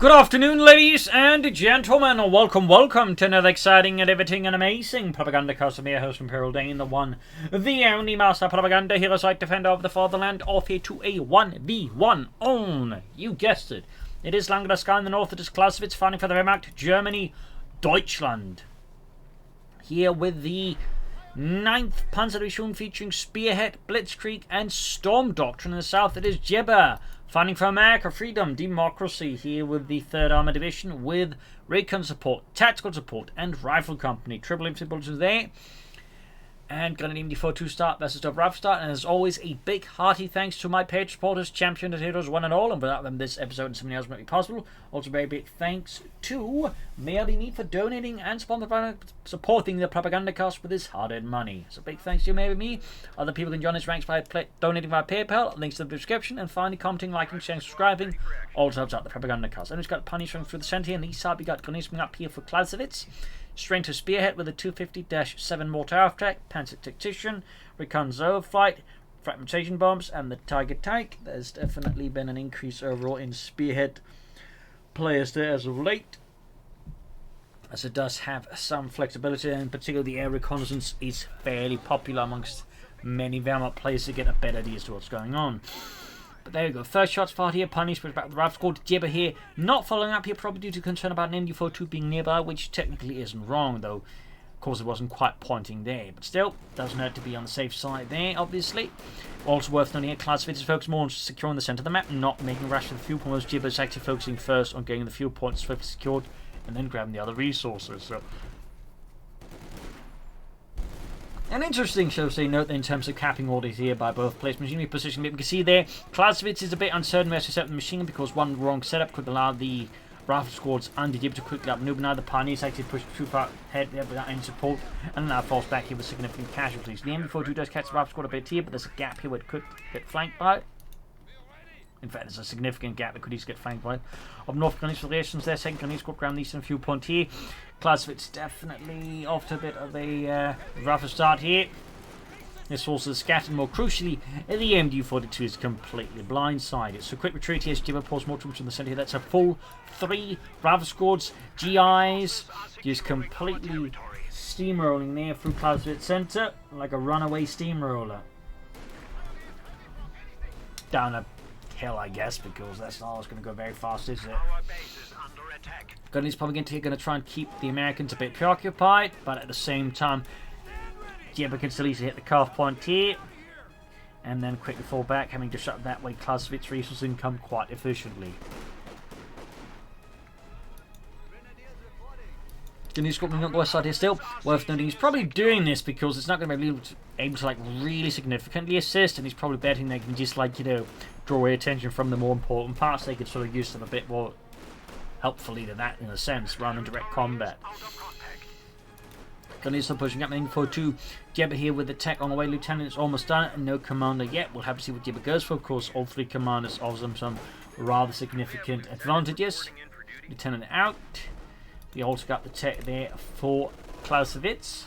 Good afternoon, ladies and gentlemen, and welcome to another exciting and riveting and amazing Propagandacaster. I'm your host, Imperial Dane, the one, the only master propaganda hero site defender of the fatherland, off here to a 1v1 on, you guessed it. It is Langraskaya in the north, it is Clausewitz fighting for the Wehrmacht, Germany, Deutschland. Here with the 9th Panzer Division featuring Spearhead, Blitzkrieg and Storm Doctrine. In the south it is Jibber fighting for America, freedom, democracy. Here with the 3rd Armored Division with recon support, tactical support and rifle company. Triple infantry bulletins there. And Grenadier MD4 2-star versus Dub Rifle Start. And as always, a big hearty thanks to my page supporters, champion heroes one and all. And without them, this episode and so many others wouldn't be possible. Also, very big thanks to Merely Me for donating and supporting the Propagandacast with his hard-earned money. So big thanks to you, Merely Me. Other people can join his ranks by donating via PayPal. Links in the description. And finally, commenting, liking, sharing, subscribing. Also helps out the Propagandacast. And we've got Punish running through the centre here. On the east side, we got Gunnisming up here for Clausewitz. Strength of Spearhead with a 250-7 mortar attack, Panzer Tactician, Recon Zoophyte, fragmentation bombs, and the Tiger Tank. There's definitely been an increase overall in Spearhead players there as of late, as it does have some flexibility, and particularly the air reconnaissance is fairly popular amongst many Wehrmacht players to get a better idea as to what's going on. But there you go. First shots fired here. Punish push back with the rifle squad. Jibber here. Not following up here, probably due to concern about an MD42 being nearby, which technically isn't wrong, though. Of course, it wasn't quite pointing there. But still, doesn't hurt to be on the safe side there, obviously. Also worth noting here, Clausewitz is focused more on securing the centre of the map, not making a rush for the fuel points. Jibber is actually focusing first on getting the fuel points swiftly secured, and then grabbing the other resources. So, an interesting note in terms of capping orders here by both players. Machinery position, you can see there, Clausewitz is a bit uncertain where to set the machine because one wrong setup could allow the rifle squads under Jibber to quickly outmaneuver. Now the Pioneers actually push too far ahead there without any support, and now falls back here with significant casualties. The MB42 does catch the rifle squad a bit here, but there's a gap here where it could get flanked by. In fact, there's a significant gap that could easily get flanked by. Of North Grenadier relations there, 2nd Grenadier squad ground eastern fuel point here. Clausewitz definitely off to a bit of a rougher start here. This force is scattered. More crucially, the MD42 is completely blindsided. So quick retreat here as Jibber pulls more troops in the centre here. That's a full 3 rifle squads, GIs, just completely steamrolling there through Clausewitz centre like a runaway steamroller. Down a hill, I guess, because that's not always going to go very fast, is it? Gunny's probably going to try and keep the Americans a bit preoccupied, but at the same time, Jibber can still easily hit the calf point here, and then quickly fall back, having to shut that way Clausewitz resource income quite efficiently. Gunny's got on the west side here still. Worth noting, he's probably doing this because it's not going to be able to like really significantly assist, and he's probably betting they can just draw away attention from the more important parts. They could sort of use them a bit more helpfully to that in a sense, rather than direct combat. Gunny's still pushing up the MD42. Jibber here with the tech on the way. Lieutenant is almost done, and no commander yet. We'll have to see what Jibber goes for. Of course, all 3 commanders offer them some rather significant advantages. Lieutenant out. We also got the tech there for Clausewitz.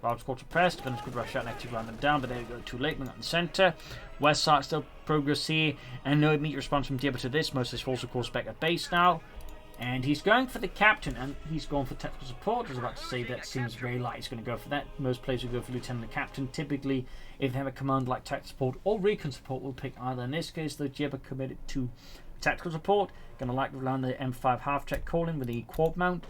Rifle squad suppressed. Gunners could rush out and actually run them down, but there we go, too late. We're not in the centre. West side still progress here, and no immediate response from Jibber to this. Most of his force, of course, back at base now. And he's going for the captain, and he's going for tactical support. I was about to say that seems very likely he's going to go for that. Most players will go for lieutenant and captain. Typically, if they have a command like tactical support or recon support, we'll pick either. In this case, though, Jibber committed to tactical support. Going to likely rely on the M5 half-track calling with the quad mount.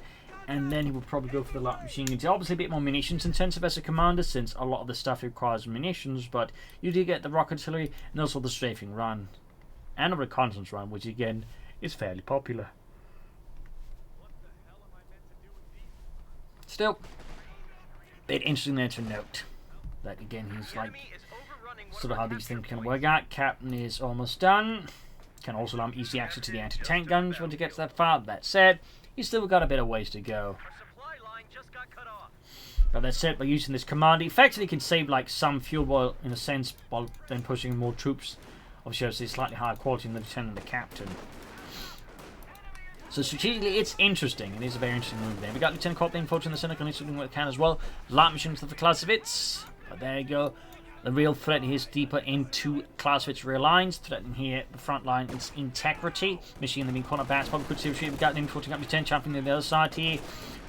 And then he will probably go for the light machine guns. Obviously a bit more munitions intensive as a commander, since a lot of the stuff requires munitions, but you do get the rocket artillery and also the strafing run. And a reconnaissance run, which again is fairly popular. Still, bit interesting there to note that again he's like sort of how these things can work out. Captain is almost done. Can also allow him easy access to the anti-tank guns once he gets that far. That said, he's still got a bit of ways to go. But that's it. By using this command, he effectively can save like some fuel oil in a sense, while then pushing more troops. Obviously, it's slightly higher quality than the lieutenant and the captain. So strategically, it's interesting. It is a very interesting move there. We got Lieutenant Corp being focused in the center, going to with the can as well. Light machines for Clausewitz. But there you go. The real threat here is deeper into Clausewitz's rear lines, threatening here the front line's integrity. Michigan, they've been caught on bats. Probably could see if we've got an info to up Lieutenant champion on the other side here.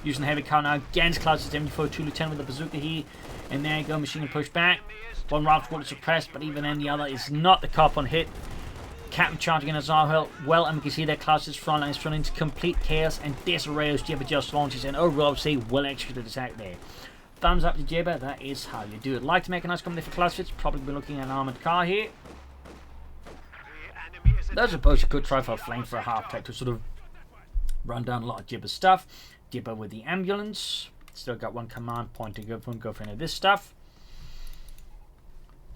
Using the heavy cover now against Clausewitz, 74-2 Lieutenant with the bazooka here. And there you go, Michigan push back. One round squad is suppressed, but even then the other is not the cop on hit. Captain charging in as well, and we can see that Clausewitz's front line is thrown into complete chaos and disarray as Jibber just launches and overall I would say well executed attack there. Thumbs up to Jibber, that is how you do it. Like to make a nice comment for Clausewitz, probably be looking at an armoured car here. There's a suppose you could try for a flank for a half-track to sort of run down a lot of Jibber's stuff. Jibber with the ambulance. Still got one command point to go for any of this stuff.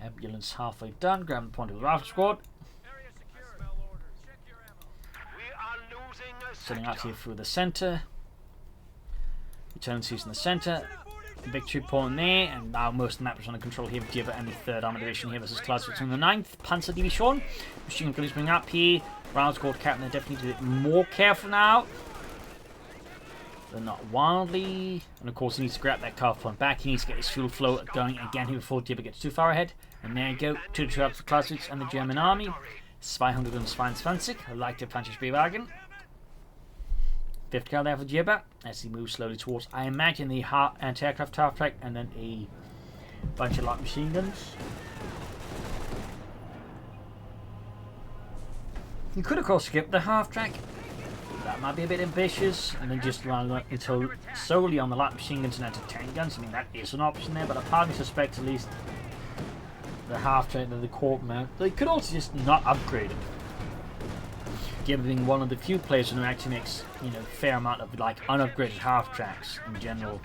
Ambulance halfway done, grab the point of the rifle squad. Setting out here through the centre. Lieutenant's using the centre. Victory point there, and now most of the map is under control here with Jibber and the 3rd Armoured Division here versus Clausewitz in the 9th Panzer Division. Machine gun is bring up here. Round squad captain, they're definitely a bit more careful now. They're not wildly. And of course he needs to grab that car point back. He needs to get his fuel flow going again here before Jibber gets too far ahead. And there you go, 2 up for Clausewitz and the German army. 222, leichte Panzer Speerwagen. 5th car there for Jibber as he moves slowly towards, I imagine, the anti-aircraft half-track and then a bunch of light machine guns. You could of course skip the half-track. That might be a bit ambitious and then just run until solely on the light machine guns and anti-tank guns. I mean, that is an option there, but I partly suspect at least the half-track and the court mount, they could also just not upgrade it. Jibber being one of the few players who actually makes, you know, fair amount of like unupgraded half tracks in general.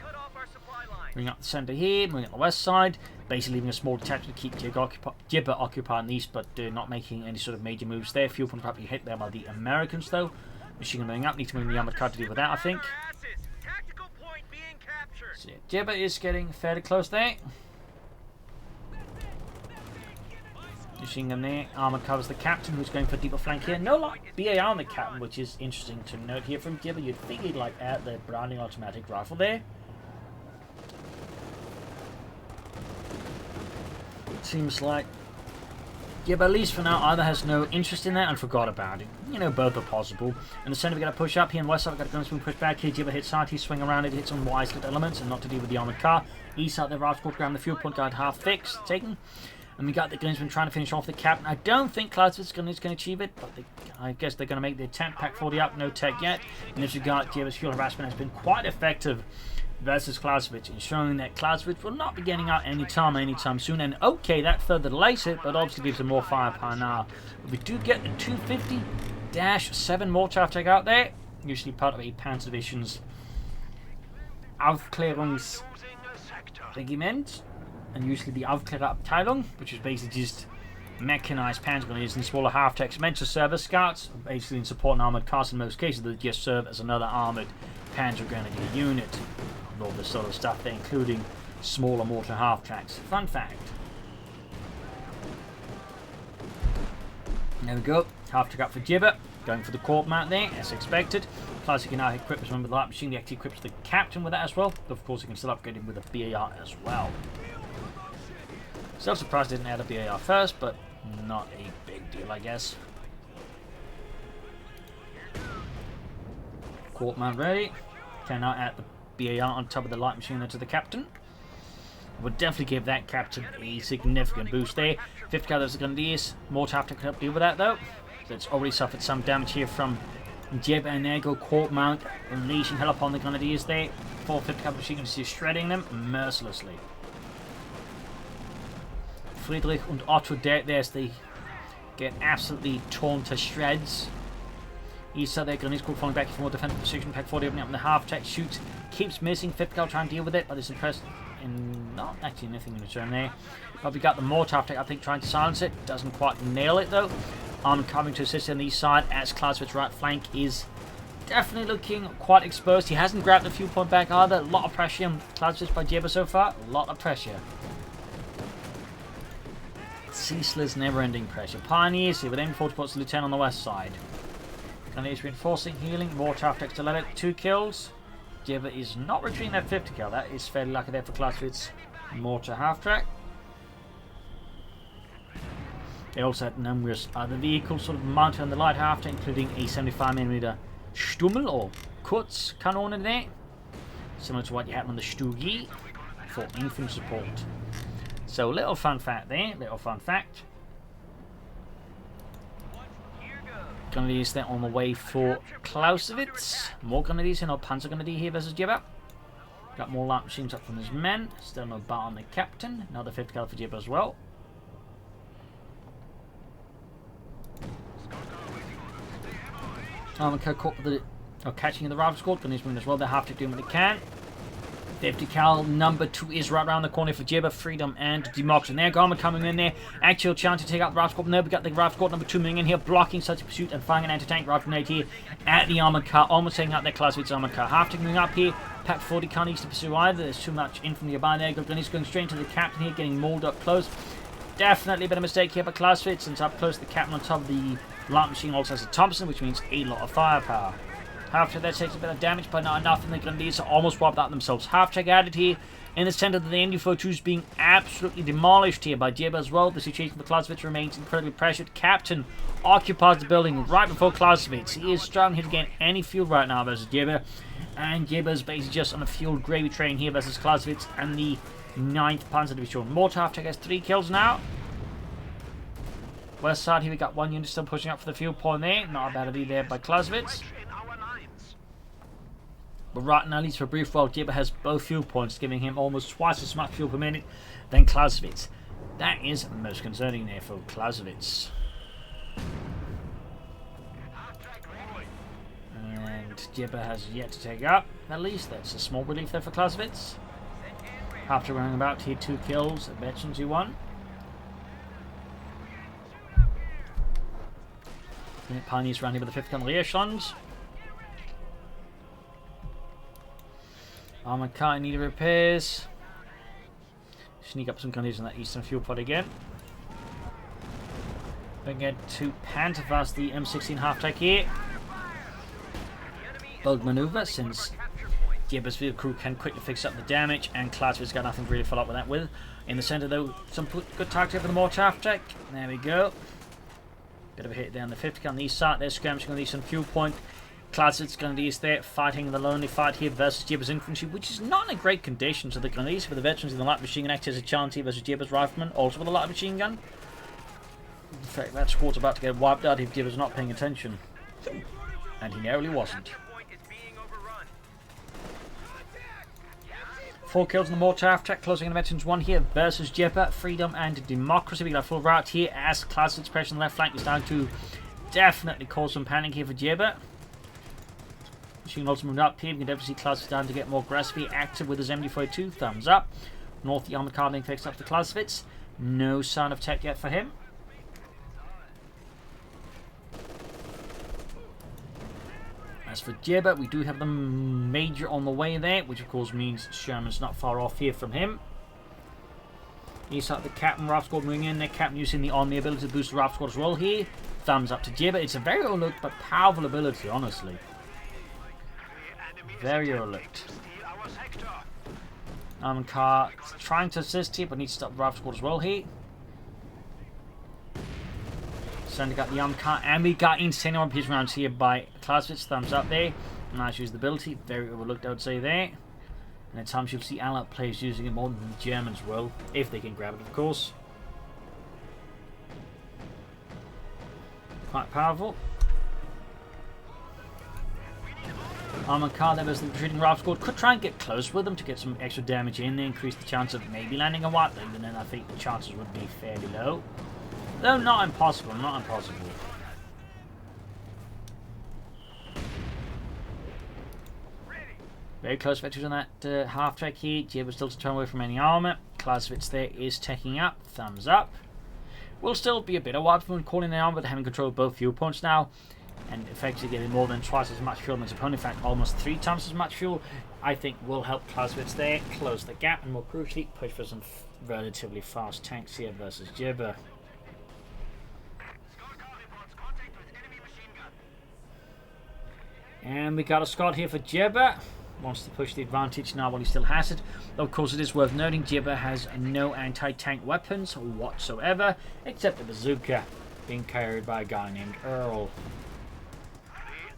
Bring up the centre here, moving up the west side, basically leaving a small detachment to keep Jibber occupied in the east, but not making any sort of major moves there. Fuel point probably hit there by the Americans though. Machine gun moving up, need to move the armoured car to deal with that, I think. So yeah, Jibber is getting fairly close there. Machine gun there, armoured covers the captain who's going for deeper flank here. No BAR on the captain, which is interesting to note here from Jibber. You'd think he'd like add the Browning automatic rifle there. It seems like Jibber, at least for now, either has no interest in that and forgot about it. You know, both are possible. In the centre, we've got to push up here, and west side, we've got to go and push back here. Jibber hits hard, he swing around it, hits on wide slit elements, and not to deal with the armoured car. East side, the right squad ground, the fuel point guard half fixed, taken. And we got the Gunsman trying to finish off the captain. I don't think Clausewitz is going to achieve it, but I guess they're going to make the attempt. Pack 40 up, no tech yet. In this regard, Jibber's fuel harassment has been quite effective versus Clausewitz, ensuring that Clausewitz will not be getting out anytime soon. And okay, that further delays it, but obviously gives them more firepower now. But we do get the 250-7 mortar attack out there, usually part of a Panzer Division's Aufklärungsregiment. And usually the Aufklärerabteilung, which is basically just mechanized panzer grenadiers and smaller half-tracks meant to serve as scouts, basically in support an armored cars in most cases. They just serve as another armored panzer grenadier unit. And all this sort of stuff there, including smaller mortar half-tracks. Fun fact. There we go. Half-track up for Jibber. Going for the court mount there, as expected. Plus he can now equip his one with the light machine. He actually equips the captain with that as well. But of course he can still upgrade him with a BAR as well. Still surprised I didn't add a BAR first, but not a big deal, I guess. Court mount ready. Can now add the BAR on top of the light machine to the captain. Would definitely give that captain a significant boost there. 5th car, there's a Grenadiers. Mortar to help deal with that though. So it's already suffered some damage here from Jibber, and there go court mount. Unleashing hell upon the Grenadiers there. 5th car machine guns is shredding them mercilessly. Friedrich and Otto there as they get absolutely torn to shreds. East side there, Grenadiers falling back for more defensive position. Pack 40 opening up in the half-track, shoots, keeps missing. 5th car trying to deal with it, but is impressed in not actually anything in return there. But we got the mortar half-track, I think, trying to silence it. Doesn't quite nail it though. Armoured coming to assist on the east side as Clausewitz's right flank is definitely looking quite exposed. He hasn't grabbed the fuel point back either. A lot of pressure on Clausewitz by Jibber so far. A lot of pressure. Ceaseless, never-ending pressure. Pioneers here with M40 spots the lieutenant on the west side. Grenadiers reinforcing, healing, more half-tracks to let it. 2 kills. Jibber is not retreating that 50 kill. That is fairly lucky there for Clausewitz. Mortar half-track. They also had numerous other vehicles sort of mounted on the light after, including a 75mm Stummel or Kurzkanone in there, similar to what you had on the Stugi for infantry support. So little fun fact there, little fun fact. Grenadiers there on the way for Clausewitz. More Grenadiers here, no Panzer Grenadier here versus Jibber. Got more light machines up from his men. Still no bar on the captain. Another 50 cal for Jibber as well. Caught with the catching in the rifle squad. Grenadiers moving as well. They have to do what they can. 50 cal number 2 is right around the corner for Jibber, Freedom and Democracy. And there, Garma coming in there. Actual chance to take out the rifle squad. No, we got the rifle squad number 2 moving in here, blocking such a pursuit and firing an anti-tank rifle grenade here at the armored car, almost taking out their Clausewitz armored car. Half taking up here. Pack 40 can't easily pursue either. There's too much infantry by there. Grenadiers going straight into the captain here, getting mauled up close. Definitely a bit of a mistake here by Clausewitz, since up close the captain on top of the light machine also has a Thompson, which means a lot of firepower. Half-Track there takes a bit of damage, but not enough, and the Grenadiers are almost wiped out themselves. Half-Track added here in the center of the MD-42 is being absolutely demolished here by Jibber as well. The situation for Clausewitz remains incredibly pressured. Captain occupies the building right before Clausewitz. He is struggling to gain any fuel right now versus Jibber, and Jibber's basically just on a fueled gravy train here versus Clausewitz and the 9th Panzer Division. Mortar Half-Track has 3 kills now. West side here we got 1 unit still pushing up for the fuel point there. Not a bad idea there by Clausewitz. But right now, at least for a brief while, Jibber has both fuel points, giving him almost twice as much fuel per minute than Clausewitz. That is most concerning there for Clausewitz. And Jibber has yet to take up. At least that's a small relief there for Clausewitz. After running about here, 2 kills, veterans who won. Pioneers running with the 5th Cavalry echelons. Armored car in need of repairs. Sneak up some Grenadiers on that eastern fuel pod again. Then get to Panterfast, the M16 half-track here. Bold maneuver, since Jibber's field crew can quickly fix up the damage, and Clausewitz got nothing to really follow up with that with. In the center though, some good target for the mortar half-track. There we go. Bit of a hit there on the 50 on the east side. They're skirmishing on the eastern fuel point. Clausewitz Grenadiers there fighting the lonely fight here versus Jibber's infantry, which is not in a great condition. So the Grenadiers for the veterans in the light machine gun act as a chance here versus Jibber's riflemen, also with a light machine gun. In fact, that squad's about to get wiped out if Jibber's not paying attention. And he narrowly wasn't. 4 kills in the mortar half-track, closing in the veterans 1 here versus Jibber, Freedom and Democracy. We got a full rout here as Clausewitz pressure on the left flank is down to definitely cause some panic here for Jibber. Machine also moving up here. We can definitely see Clausewitz down to get more aggressively active with his MD-42. Thumbs up. North, the armored car being fixed up to Clausewitz. No sign of tech yet for him. As for Jibber, we do have the Major on the way there, which of course means Sherman's not far off here from him. He's up the Captain Rifle Squad moving in there. Captain using the on the ability to boost the Rifle Squad as well here. Thumbs up to Jibber. It's a very overlooked but powerful ability, honestly. Very overlooked. Armored car trying to assist here, but needs to stop the Rifle Squad as well here. Sending got the armored car, and we got insane on piece rounds here by Clausewitz. Thumbs up there. Nice use of the ability. Very overlooked, I would say there. And at times you'll see Allied players using it more than the Germans will, if they can grab it, of course. Quite powerful. Armored car there was the retreating Rifle Squad. Could try and get close with them to get some extra damage in there, increase the chance of maybe landing a wipe, even then I think the chances would be fairly low. Though not impossible, not impossible. Very close veterans on that half-track here. Jibber still to turn away from any armor. Clausewitz there is taking up. Thumbs up. Will still be a bit of wipe from calling the armor, but having control of both fuel points now. And effectively getting more than twice as much fuel than his opponent. In fact, almost 3 times as much fuel, I think will help Clausewitz there close the gap and more crucially push for some relatively fast tanks here versus Jibber. And we got a Scott here for Jibber. wants to push the advantage now while he still has it. Of course, it is worth noting Jibber has no anti-tank weapons whatsoever, except the bazooka, being carried by a guy named Earl.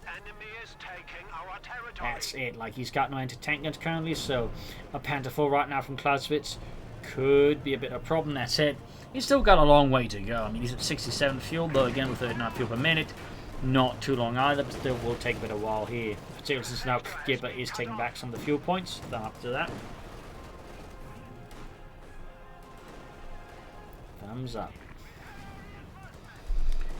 The enemy is taking our territory. That's it, like he's got no anti-tank guns currently, so a Panther 4 right now from Clausewitz could be a bit of a problem. That's it. He's still got a long way to go. I mean, he's at 67 fuel, though again with 39 fuel per minute. Not too long either, but still will take a bit of a while here. Particularly since now Jibber is taking back some of the fuel points. Then after that. Thumbs up.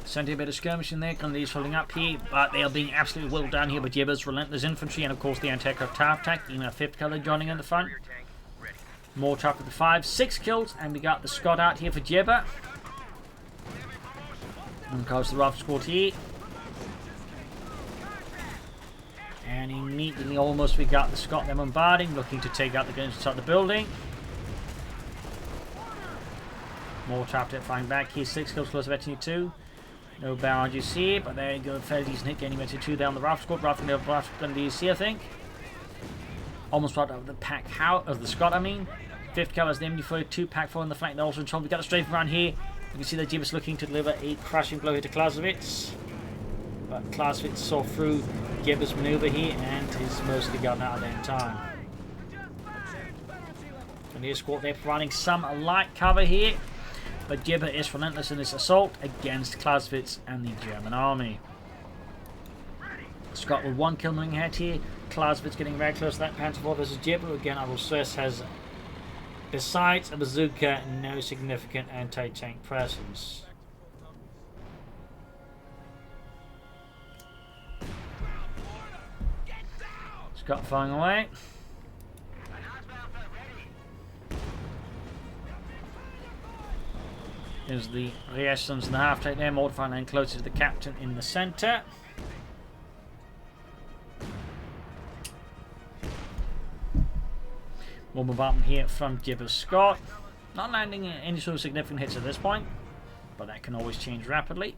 Sent a bit of skirmishing there. Grenadiers holding up here, but they are being absolutely whittled down here by Jibber's relentless infantry and of course the anti-aircraft tower attack. Even a 5th colour joining in the front. More trap with the 5, 6 kills, and we got the Scot out here for Jibber. And goes the Rough Squad here. And immediately almost we got the Scot them bombarding, looking to take out the guns inside the building. More trap to find back here, 6 kills close to 2. No barrages here, but there you go, fairly decent hit getting to 2 down the Rough Squad. Rough Grenadiers here, I think. Almost right out of the pack of the Scot, I mean. 5th cover is the MD42, pack 4 in the flank. They're also in trouble. We got a strafe around here. You can see that Jibber's looking to deliver a crashing blow here to Clausewitz. But Clausewitz saw through Jibber's maneuver here and has mostly gotten out of there in time. And the squad there providing some light cover here. But Jibber is relentless in his assault against Clausewitz and the German army. Scott with 1 kill moving ahead here. Clausewitz getting very close to that Panther 4 versus Jibber. Again, I will stress, has, besides a bazooka, no significant anti-tank presence. Scott firing away. Here's the reactions and the half-take there. Mortifying and closer to the captain in the centre. More bombardment here from Jibber's Scot. Not landing any sort of significant hits at this point, but that can always change rapidly.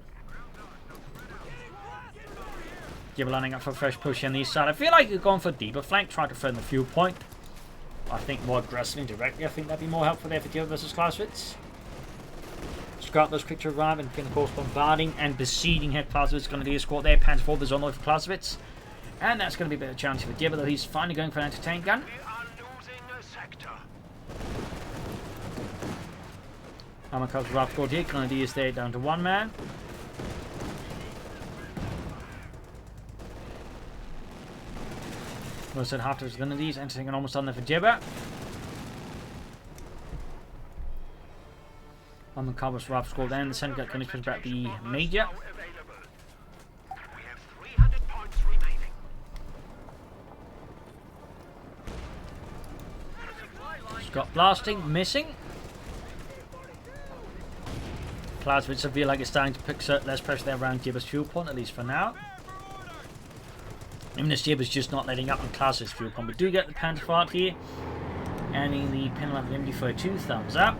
Jibber lining up for a fresh push on the east side. I feel like you're going for a deeper flank, trying to threaten the fuel point. I think more aggressively and directly, I think that'd be more helpful there for Jibber versus Clausewitz. Scott was quick to arrive and begin, of course, bombarding and besieging here. Clausewitz is going to be a squad there. Panther 4 is on the way for Clausewitz. And that's going to be a bit of a challenge for Jibber, though he's finally going for an anti-tank gun. Hammer comes Rough Squad here. Grenadiers there down to 1 man. Most at half of his Grenadiers entering almost on there for Jibber. On the covers Rough Squad then. The centre got going to push back the Major. Scott blasting, missing. Clausewitz, I feel like it's starting to pick less pressure there around Jibber's fuel point, at least for now. Even this Jibber's just not letting up on Clausewitz's fuel point. We do get the Panther part here. And in the penalty of MD42, thumbs up.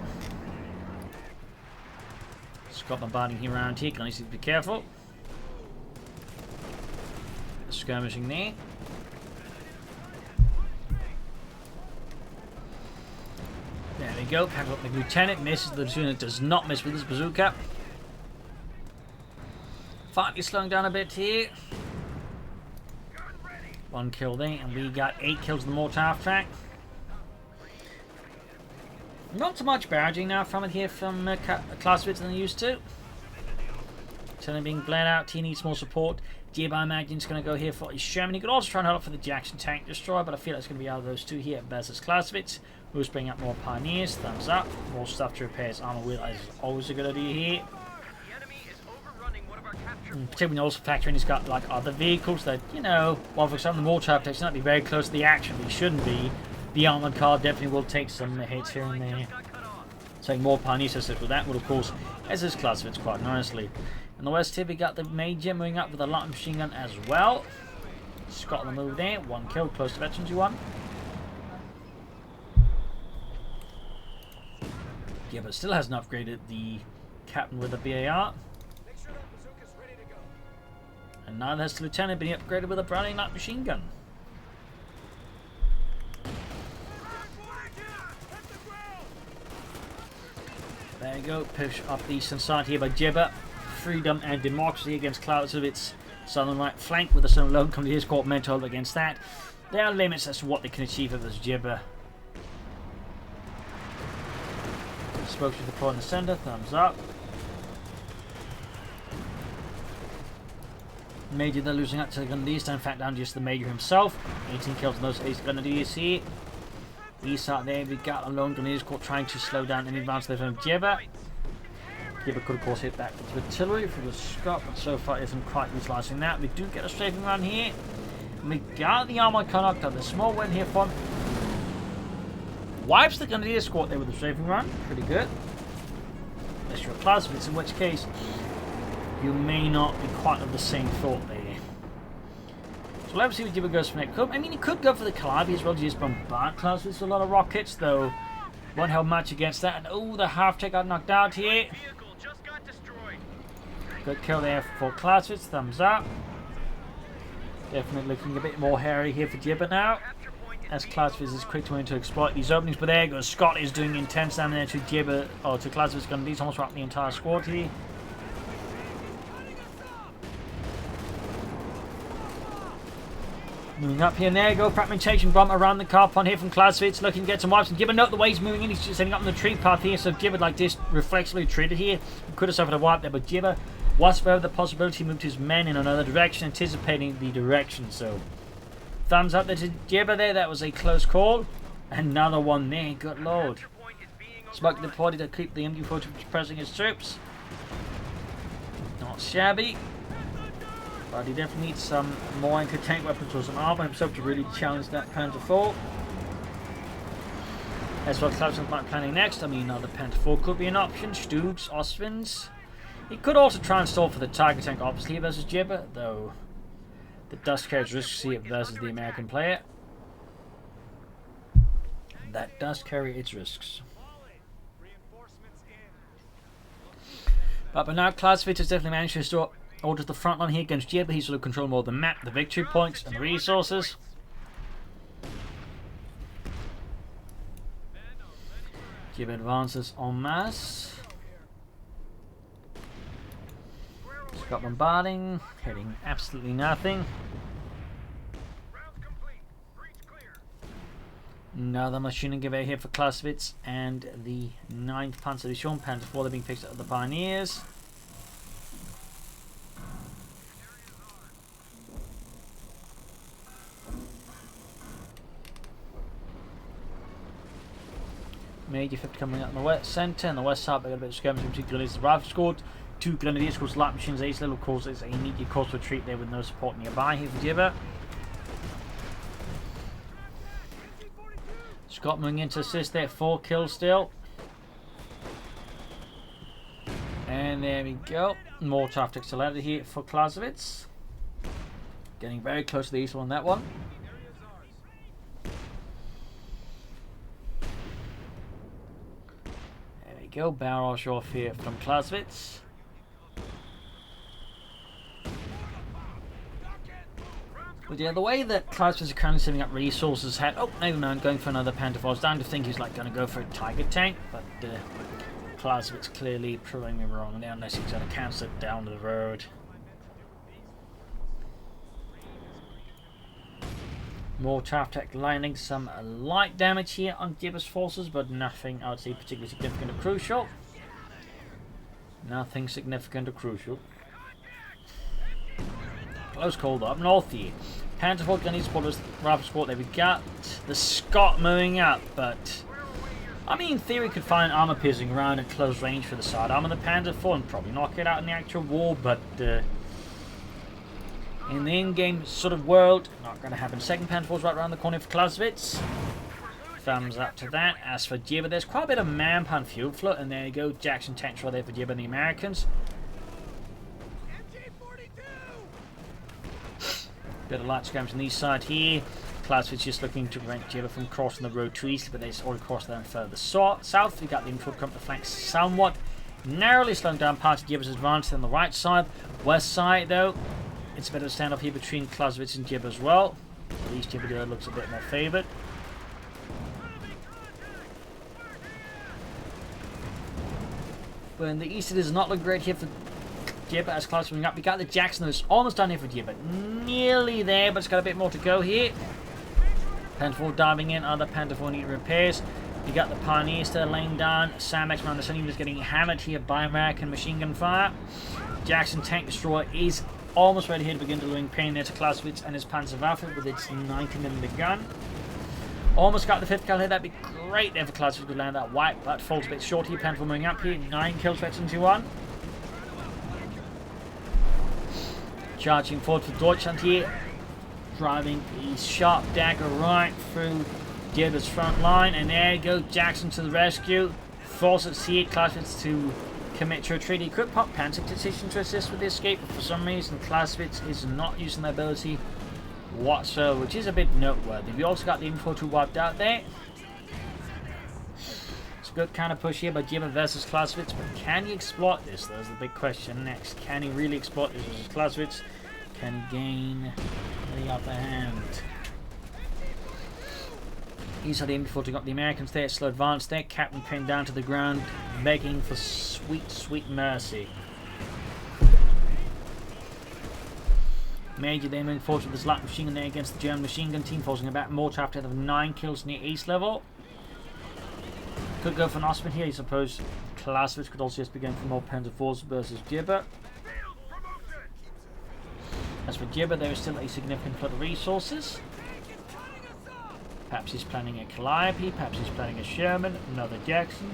Scott bombarding here around here, can I need to be careful. Skirmishing there. There we go, pack up the lieutenant, misses. The lieutenant does not miss with his bazooka. Finally slowing down a bit here. 1 kill there, and we got 8 kills in the mortar half track. Not so much barraging now from it here from Clausewitz than they used to. Turning being bled out, he needs more support. Jibber, I imagine, is going to go here for his Sherman. He could also try and hold up for the Jackson tank destroyer, but I feel it's going to be out of those two here versus Clausewitz, who's bringing up more pioneers. Thumbs up. More stuff to repair his armor with is always a good idea here. Particularly when you also factor in he's got like other vehicles that, you know, while for example the mortar protection might be very close to the action, but he shouldn't be. The armored car definitely will take some hits here and there. Taking more pioneers assist with that would, of course, as is Clausewitz quite nicely. In the west here, we got the Major moving up with a light machine gun as well. Scott on the move there. 1 kill, close to veterans, you won. Yeah, but still hasn't upgraded the captain with a BAR. And neither has the lieutenant been upgraded with a Browning light machine gun. There you go. Push up the eastern side here by Jibber. Freedom and democracy against Clausewitz. Southern right flank with the Southern Lone Company is caught mental against that. There are limits as to what they can achieve with this Jibber. Spoke to the point in the center. Thumbs up. Major they're losing out to the Grenadiers. In fact, down just the Major himself. 18 kills on those 8 Grenadiers here. East out there, we got a lone Grenadiers caught trying to slow down any advance there from Jibber. Jibber could of course hit back with artillery from the Scot, but so far isn't quite utilising that. We do get a strafing run here. We got the armoured conductor. The small win here from wipes the Grenadier squad there with the strafing run. Pretty good. Unless you're a Clausewitz, in which case you may not be quite of the same thought there. So let's see what Jibber goes for next. I mean, he could go for the Calliope as well to just bombard Clausewitz with a lot of rockets, though won't help much against that. And oh, the half-tech got knocked out here. Good kill there for Clausewitz. Thumbs up. Definitely looking a bit more hairy here for Jibber now, as Clausewitz is quick to exploit these openings. But there goes Scott is doing intense damage to Jibber, or to Clausewitz. Going to almost wrap the entire squad here. Moving up here, and there you go, fragmentation bomb around the car pond here from Clausewitz, looking to get some wipes, and Jibber, note the way he's moving in, he's just setting up on the tree path here, so Jibber like this, reflexively treated here, he could have suffered a wipe there, but Jibber was aware of the possibility, moved his men in another direction, anticipating the direction, so thumbs up there to Jibber there, that was a close call, another one there, good lord. Smoke deployed to keep the MD-40 pressing his troops, not shabby. But he definitely needs some more anti-tank weapons or some armor himself to really challenge that Panther IV. As well, Clausewitz might be planning next. I mean, another Panther IV could be an option. Stugs, Oswins. He could also try and stall for the Tiger tank oppositely versus Jibber, though the Dust carries risks here versus the American player. That does carry its risks. But now Clausewitz has definitely managed to restore order to the front line here against Jibber. He's sort of control more of the map, the victory points, and the resources. Jibber advances en masse. Scott bombarding, hitting absolutely nothing. Another machining gewehr here for Clausewitz and the 9th Panzer Division. Panther IV, they're being fixed up the Pioneers. Major 50 coming out in the west centre, and the west side they got a bit of skirmish between Grenadiers and Rifle Squad. 2 Grenadiers, of course, light machines, Ace Little, of course, it's a immediate course retreat there with no support nearby here for Jibber. Scott moving in to assist there, 4 kills still. And there we go. More traffic accelerated here for Clausewitz. Getting very close to the east on that one. Go barrage off here from Clausewitz. But yeah, the way that Clausewitz is currently setting up resources had, oh, never mind, going for another Panther IV. I was down to think he's like going to go for a Tiger tank, but Clausewitz clearly proving me wrong there, unless he's going to cancel it down the road. More Tech landing some light damage here on Jibber's forces, but nothing I would say particularly significant or crucial. Nothing significant or crucial. Close call up north here. Panther IV Grenadier spotters, Rifle Squad. There we got the Scot moving up, but I mean, in theory, could find armor piercing around at close range for the side arm of the Panther IV and probably knock it out in the actual war, but in the in-game sort of world, not going to happen. Second Panther IV's right around the corner for Clausewitz. Thumbs up to that. As for Jibber, there's quite a bit of man-pound fuel flow, and there you go, Jackson tanks right there for Jibber and the Americans. Bit of light skirmish on the east side here. Clausewitz just looking to prevent Jibber from crossing the road too easily, but they've already crossed there further south. We got the infantry come to flank somewhat, narrowly slowing down part of Jibber's advance on the right side. West side, though, it's a bit of a standoff here between Clausewitz and Jibber as well. At least Jibber looks a bit more favoured. But in the east, it is not looking great here for Jibber as Clausewitz moving up. We got the Jackson that's almost done here for Jibber. Nearly there, but it's got a bit more to go here. Panther 4 diving in, other Panther 4 need repairs. You got the Pioneer still laying down. Sam X-Man the Sun is getting hammered here by American machine gun fire. Jackson Tank Destroyer is almost ready here to begin delivering pain there to Clausewitz and his Panzerwaffe with its 90mm gun. Almost got the 5th kill here. That'd be great there for Clausewitz to land that white, but falls a bit short here. Panther moving up here. 9 kills, Veteran 2-1. Charging forward for Deutschland here. Driving a sharp dagger right through Jibber's front line. And there you go. Jackson to the rescue. Forces here Clausewitz to commit to retreat. He could pop Panzer decision to assist with the escape, but for some reason Clausewitz is not using that ability whatsoever, which is a bit noteworthy. We also got the Info 2 wiped out there. It's a good kind of push here by Jibber versus Clausewitz, but can he exploit this? That's the big question next. Can he really exploit this versus Clausewitz? Can he gain the upper hand? He's had the info to got the Americans there, slow advance there. Captain pinned down to the ground, begging for sweet, sweet mercy. Major then moving forward with his light machine gun there against the German machine gun team, forcing about more to after 9 kills near ace level. Could go for an Osman here, I suppose. Clausewitz could also just be going for more Panzer IV versus Jibber. As for Jibber, there is still a significant flood of resources. Perhaps he's planning a Calliope, perhaps he's planning a Sherman, another Jackson.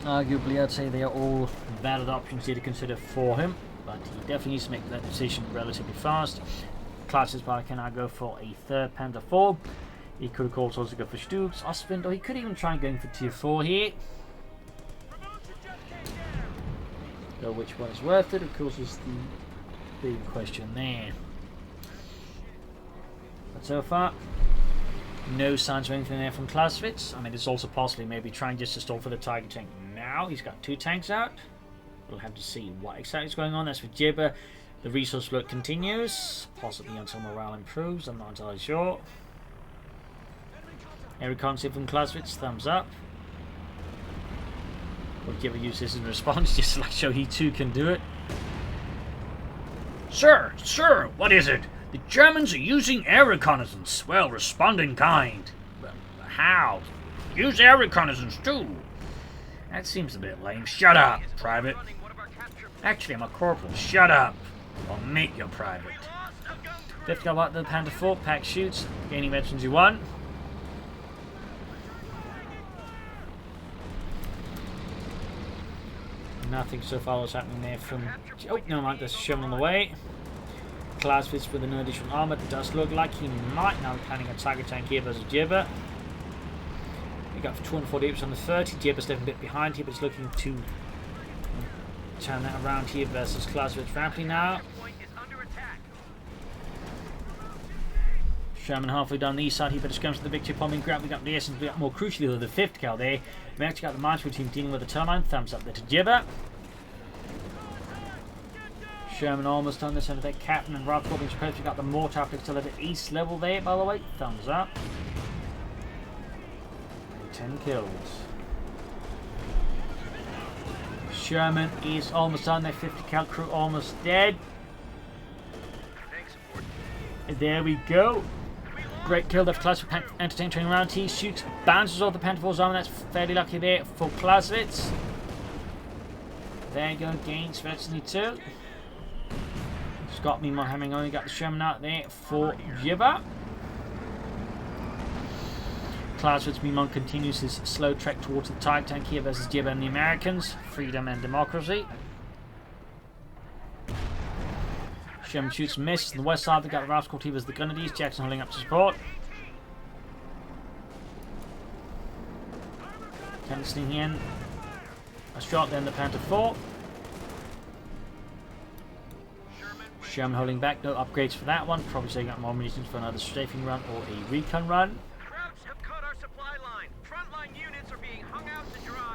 Arguably, I'd say they are all valid options here to consider for him, but he definitely needs to make that decision relatively fast. Clausewitz can now go for a 3rd Panther IV. He could of course also go for Stubes, Ostwind, or he could even try going for Tier 4 here. So which one is worth it, of course, is the big question there. But so far, no signs of anything there from Clausewitz. I mean, it's also possibly maybe trying just to stall for the Tiger tank now. He's got 2 tanks out. We'll have to see what exactly is going on. That's for Jibber. The resource flow continues, possibly until morale improves. I'm not entirely sure. Air reconnaissance from Clausewitz, thumbs up. Will Jibber use this in response just to show he too can do it? Sir, what is it? The Germans are using air reconnaissance. Well, respond in kind. But how? Use air reconnaissance too. That seems a bit lame. Shut up, Private. Actually, I'm a corporal. Shut up. I'll make you private. 5th got out the Panther 4. Pack shoots. Gaining veterans you won. Nothing so far was happening there from... Oh, no, man, there's Sherman on the way. Clausewitz with no additional armor. It does look like he might now be planning a Tiger tank here versus Jibber. He got 248 on the 30. Jibber's left a bit behind here, but he's looking to turn that around here versus Clausewitz ramping now. Sherman halfway down the east side here, but just comes to the victory bombing grab. We got the essence, we got more crucially though, the 5th cal there. We actually got the Marshall team dealing with the turbine. Thumbs up there to Jibber. Sherman almost done this under that Captain and Rock being supposed to got the mortar after still at the east level there, by the way. Thumbs up. 10 kills. Sherman is almost done. Their 50 cal crew almost dead. There we go. Great kill there for Clausewitz. Entertain turning around. He shoots, bounces off the Panther 4's armor. That's fairly lucky there for Clausewitz. There you go. Gains virtually 2. Scott meanwhile having only got the Sherman out there for Jibber. Clausewitz meanwhile continues his slow trek towards the Tiger tank here versus Jibber and the Americans. Freedom and democracy. Sherman shoots and misses. On the west side, they've got the Rascal team as the Grenadiers. Jackson holding up to support. Cancelling in. A shot, then the Panther 4. Sherman holding back. No upgrades for that one. Probably saving up more munitions for another strafing run or a recon run.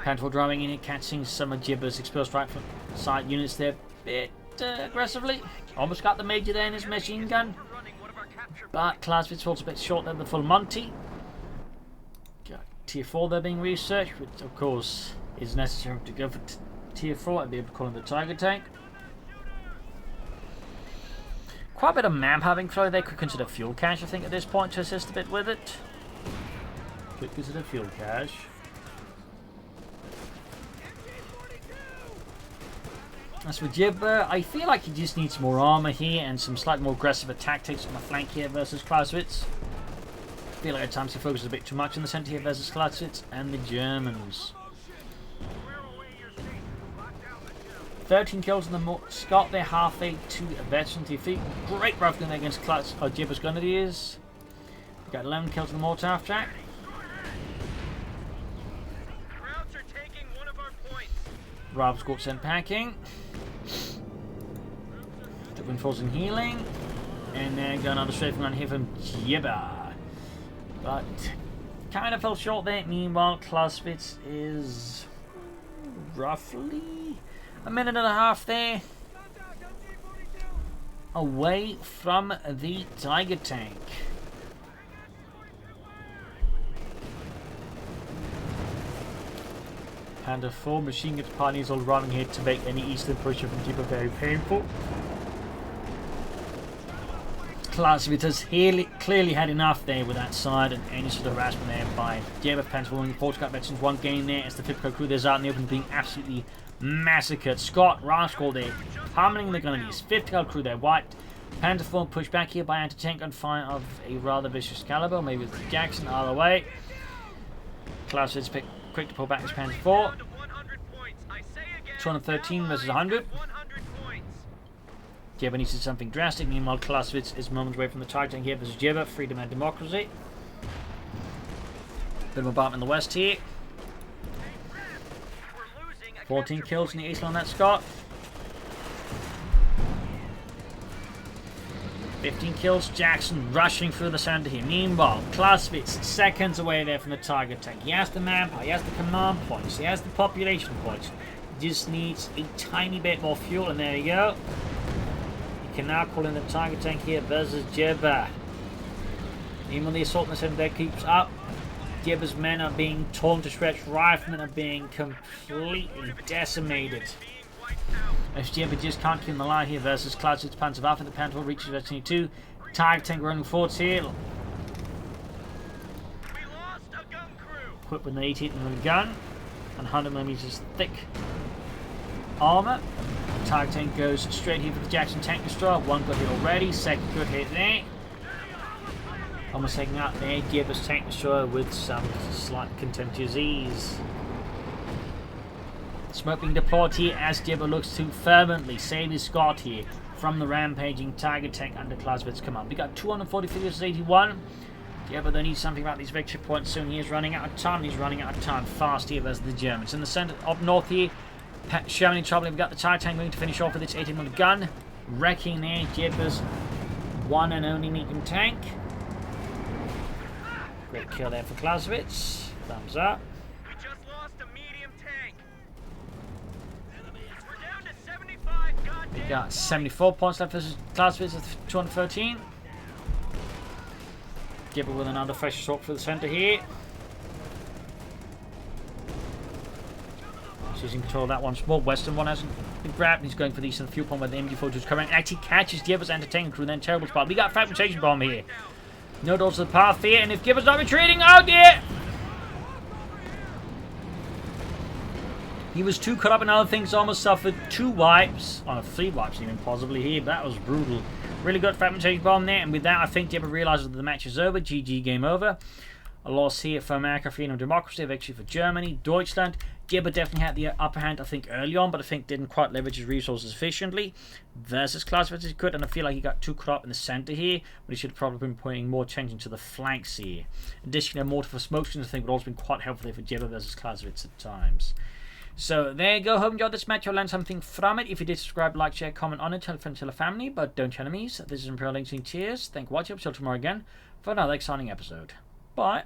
Panther 4 driving in here, catching some of Jibber's exposed right side units there. Bit aggressively. Almost got the Major there in his machine gun. But Clausewitz falls a bit short than the full Monty. Tier 4 they're being researched, which of course is necessary to go for Tier 4 and be able to call in the Tiger Tank. Quite a bit of map having throw. They could consider fuel cache, I think, at this point to assist a bit with it. Could consider fuel cache. As for Jibber, I feel like he just needs more armor here and some slightly more aggressive tactics on the flank here versus Clausewitz. I feel like at times he focuses a bit too much on the center here versus Clausewitz and the Germans. 13 kills in the Scott. They're halfway to a veteran defeat. Great rough gun against Jibber's Grenadiers. We got 11 kills in the Mortar track. Krauts are taking one of our points. Rav's got sent packing. The reinforcing healing. And then got another strafing run here from Jibber. But kind of fell short there. Meanwhile, Clausewitz is roughly a minute and a half there away from the Tiger Tank. And the 4 machine gun parties all running here to make any eastern push from Jibber very painful. Clausewitz has clearly had enough there with that side and any sort of harassment there by Jibber. Pence following 4 Scott veterans, 1 gain there as the Flipco crew there's out in the open being absolutely massacred. Scott, Rascal there, harming the Grenadiers. 50 cal crew there, wiped. Panther 4 pushed back here by anti-tank gunfire of a rather vicious caliber, maybe with Jackson out of the way. Clausewitz quick to pull back his Panther 4. 213 versus 100. Jibber needs something drastic. Meanwhile, Clausewitz is moments away from the Tiger Tank here versus Jibber. Freedom and democracy. Bit of a bump in the west here. 14 kills in the east on that Scott. 15 kills. Jackson rushing through the center here. Meanwhile, Clausewitz seconds away there from the Tiger Tank. He has the manpower, he has the command points, he has the population points. He just needs a tiny bit more fuel, and there you go. He can now call in the Tiger Tank here versus Jibber. Even when the assault in the center there keeps up, Jibber's men are being torn to shreds. Riflemen are being completely decimated. As Jibber just can't keep the line here versus Clausewitz Panzerwaffe. The Panther reaches verse 22. Tiger Tank running forwards here. Equipped with an 88mm gun and 100mm thick armor. Tiger Tank goes straight here for the Jackson Tank Destroyer. 1 good hit already. 2nd good hit there. Almost taking out there Jibber's Tank Destroyer with some slight contemptuous ease. Smoke being deployed here as Jibber looks to fervently save his Scott here from the rampaging Tiger Tank under Clausewitz's command. We got 240 versus 81. Jibber they need something about these victory points soon. He is running out of time. He's running out of time fast here versus the Germans. In the center up north here, Sherman in trouble. We've got the Tiger Tank going to finish off with its 18mm gun. Wrecking there Jibber's one and only medium tank. Great kill there for Clausewitz. Thumbs up. We just lost a medium tank. We're down to 75. Goddamn. We got 74 points left versus Clausewitz with 213. Jibber with another fresh assault for the center here. So he's in control of that one. Small western one hasn't been grabbed. He's going for the eastern fuel pump where the MG4 is coming. Actually catches Jibber's entertaining crew. Then terrible spot. We got fragmentation bomb here. No doors to the path here, and if Jibber's not retreating, oh dear! He was too caught up in other things, almost suffered 2 wipes, 3 wipes even possibly here, but that was brutal. Really good fragmentation bomb there, and with that I think Jibber realises that the match is over. GG, game over. A loss here for America, freedom and democracy, a victory for Germany, Deutschland. Jibber definitely had the upper hand, I think, early on, but I think didn't quite leverage his resources efficiently. Versus Clausewitz is good, and I feel like he got too caught up in the centre here, but he should have probably been putting more attention to the flanks here. Additionally, a mortar for smoke screens, I think, would also been quite helpful there for Jibber versus Clausewitz at times. So there you go. Hope you enjoyed this match. You'll learn something from it. If you did, subscribe, like, share, comment on it, tell a friend, tell a family, but don't tell enemies. This is Imperial Link saying cheers. Thank you for watching. I'll see you tomorrow again for another exciting episode. Bye.